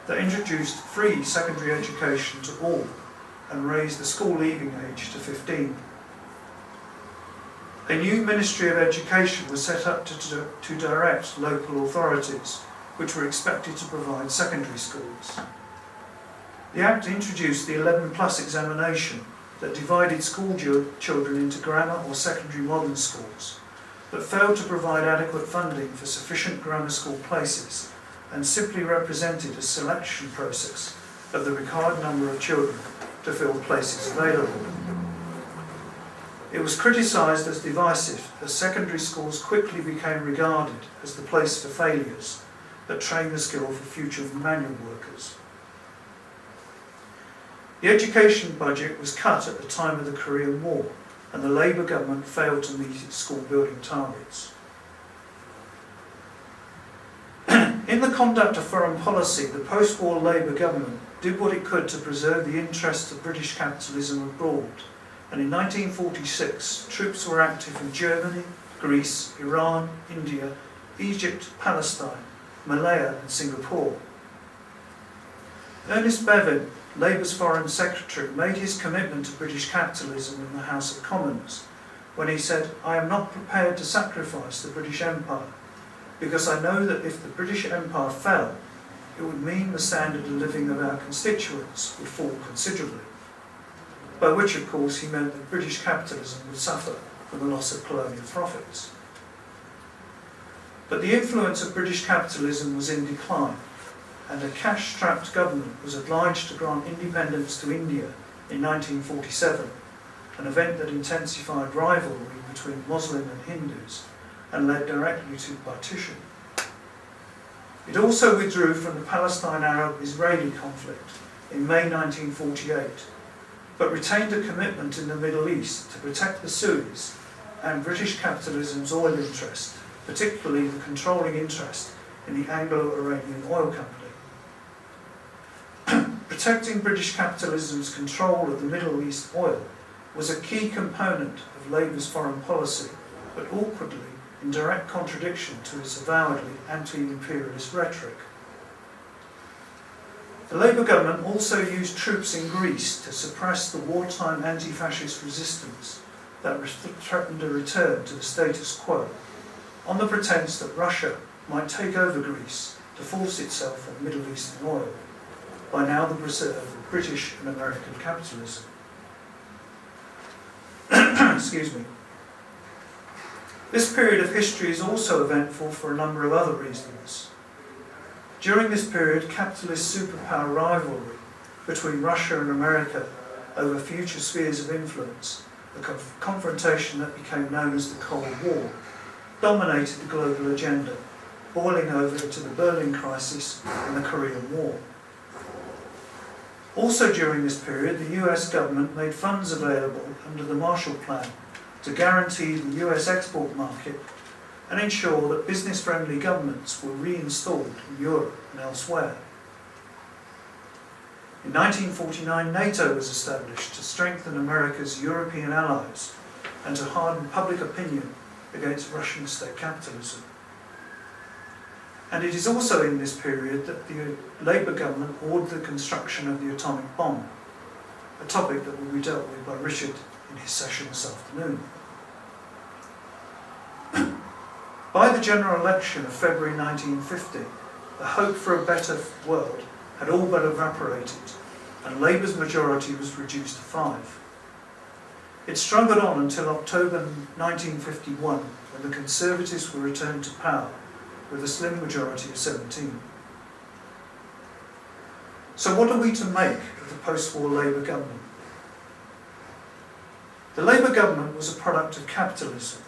that introduced free secondary education to all and raised the school leaving age to 15. A new Ministry of Education was set up to direct local authorities, which were expected to provide secondary schools. The Act introduced the 11+ examination that divided school children into grammar or secondary modern schools, but failed to provide adequate funding for sufficient grammar school places and simply represented a selection process of the required number of children to fill places available. It was criticised as divisive, as secondary schools quickly became regarded as the place for failures that train the skill for future manual workers. The education budget was cut at the time of the Korean War, and the Labour government failed to meet its school building targets. In the conduct of foreign policy, the post-war Labour government did what it could to preserve the interests of British capitalism abroad, and in 1946 troops were active in Germany, Greece, Iran, India, Egypt, Palestine, Malaya and Singapore. Ernest Bevin, Labour's Foreign Secretary, made his commitment to British capitalism in the House of Commons when he said, "I am not prepared to sacrifice the British Empire, because I know that if the British Empire fell, it would mean the standard of living of our constituents would fall considerably," by which of course he meant that British capitalism would suffer from the loss of colonial profits. But the influence of British capitalism was in decline, and a cash-strapped government was obliged to grant independence to India in 1947, an event that intensified rivalry between Muslim and Hindus and led directly to partition. It also withdrew from the Palestine-Arab-Israeli conflict in May 1948, but retained a commitment in the Middle East to protect the Suez and British capitalism's oil interest, particularly the controlling interest in the Anglo-Iranian Oil Company. Protecting British capitalism's control of the Middle East oil was a key component of Labour's foreign policy, but awkwardly in direct contradiction to its avowedly anti-imperialist rhetoric. The Labour government also used troops in Greece to suppress the wartime anti-fascist resistance that threatened a return to the status quo, on the pretence that Russia might take over Greece to force itself on Middle Eastern oil, by now the preserve of British and American capitalism. Excuse me. This period of history is also eventful for a number of other reasons. During this period, capitalist superpower rivalry between Russia and America over future spheres of influence, a confrontation that became known as the Cold War, dominated the global agenda, boiling over to the Berlin crisis and the Korean War. Also during this period, the US government made funds available under the Marshall Plan to guarantee the US export market and ensure that business-friendly governments were reinstalled in Europe and elsewhere. In 1949, NATO was established to strengthen America's European allies and to harden public opinion against Russian state capitalism. And it is also in this period that the Labour government ordered the construction of the atomic bomb, a topic that will be dealt with by Richard in his session this afternoon. By the general election of February 1950, the hope for a better world had all but evaporated, and Labour's majority was reduced to 5. It struggled on until October 1951, when the Conservatives were returned to power with a slim majority of 17. So what are we to make of the post-war Labour government? The Labour government was a product of capitalism.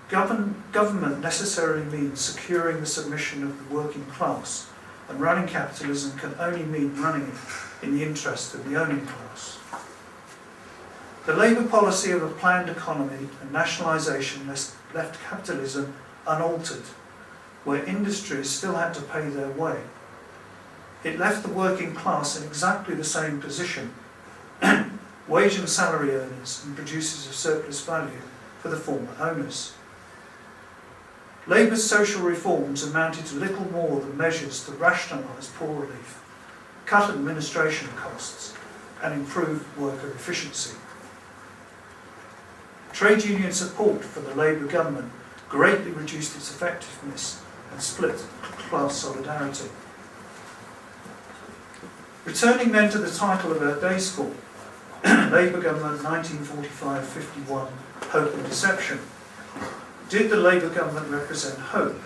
Government necessarily means securing the submission of the working class, and running capitalism can only mean running it in the interest of the owning class. The Labour policy of a planned economy and nationalisation left capitalism unaltered, where industries still had to pay their way. It left the working class in exactly the same position, wage and salary earners and producers of surplus value for the former owners. Labour's social reforms amounted to little more than measures to rationalise poor relief cut administration costs, and improve worker efficiency. Trade union support for the Labour government greatly reduced its effectiveness and split class solidarity. Returning then to the title of our day's call, Labour Government 1945-51, Hope and Deception. Did the Labour government represent hope?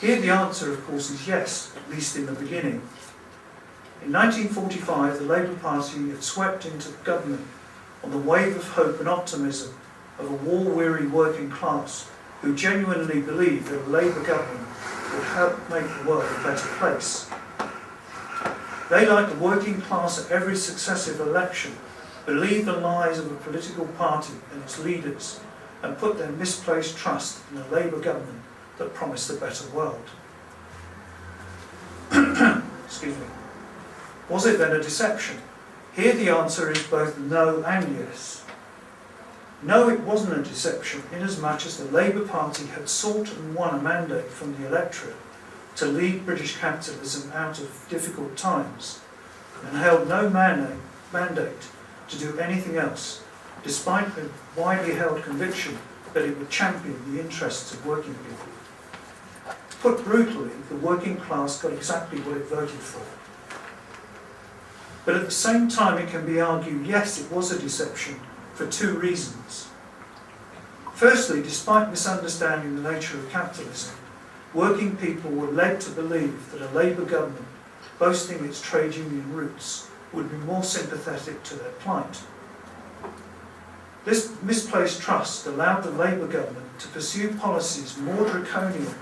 Here the answer, of course, is yes, at least in the beginning. In 1945, the Labour Party had swept into government on the wave of hope and optimism of a war-weary working class who genuinely believed that a Labour government would help make the world a better place. They, like the working class at every successive election, believed the lies of a political party and its leaders and put their misplaced trust in a Labour government that promised a better world. Excuse me. Was it then a deception? Here the answer is both no and yes. No, it wasn't a deception, inasmuch as the Labour Party had sought and won a mandate from the electorate to lead British capitalism out of difficult times, and held no mandate to do anything else, despite the widely held conviction that it would champion the interests of working people. Put brutally, the working class got exactly what it voted for. But at the same time, it can be argued, yes, it was a deception for two reasons. Firstly, despite misunderstanding the nature of capitalism, working people were led to believe that a Labour government, boasting its trade union roots, would be more sympathetic to their plight. This misplaced trust allowed the Labour government to pursue policies more draconian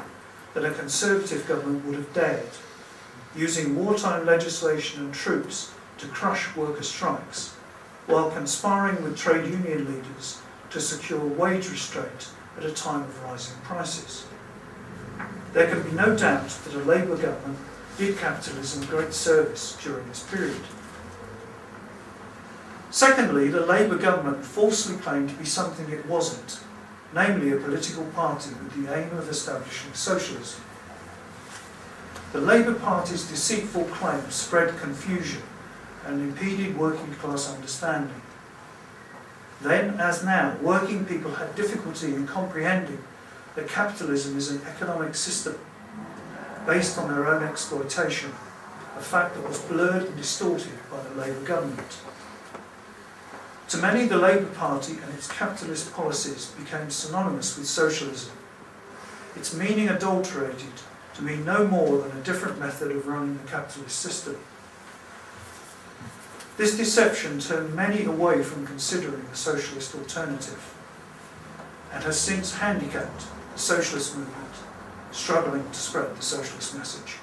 than a Conservative government would have dared, using wartime legislation and troops to crush worker strikes, while conspiring with trade union leaders to secure wage restraint at a time of rising prices. There can be no doubt that a Labour government did capitalism great service during this period. Secondly, the Labour government falsely claimed to be something it wasn't, namely a political party with the aim of establishing socialism. The Labour Party's deceitful claims spread confusion and impeded working class understanding. Then, as now, working people had difficulty in comprehending that capitalism is an economic system based on their own exploitation, a fact that was blurred and distorted by the Labour government. To many, the Labour Party and its capitalist policies became synonymous with socialism, its meaning adulterated to mean no more than a different method of running the capitalist system. This deception turned many away from considering a socialist alternative and has since handicapped the socialist movement struggling to spread the socialist message.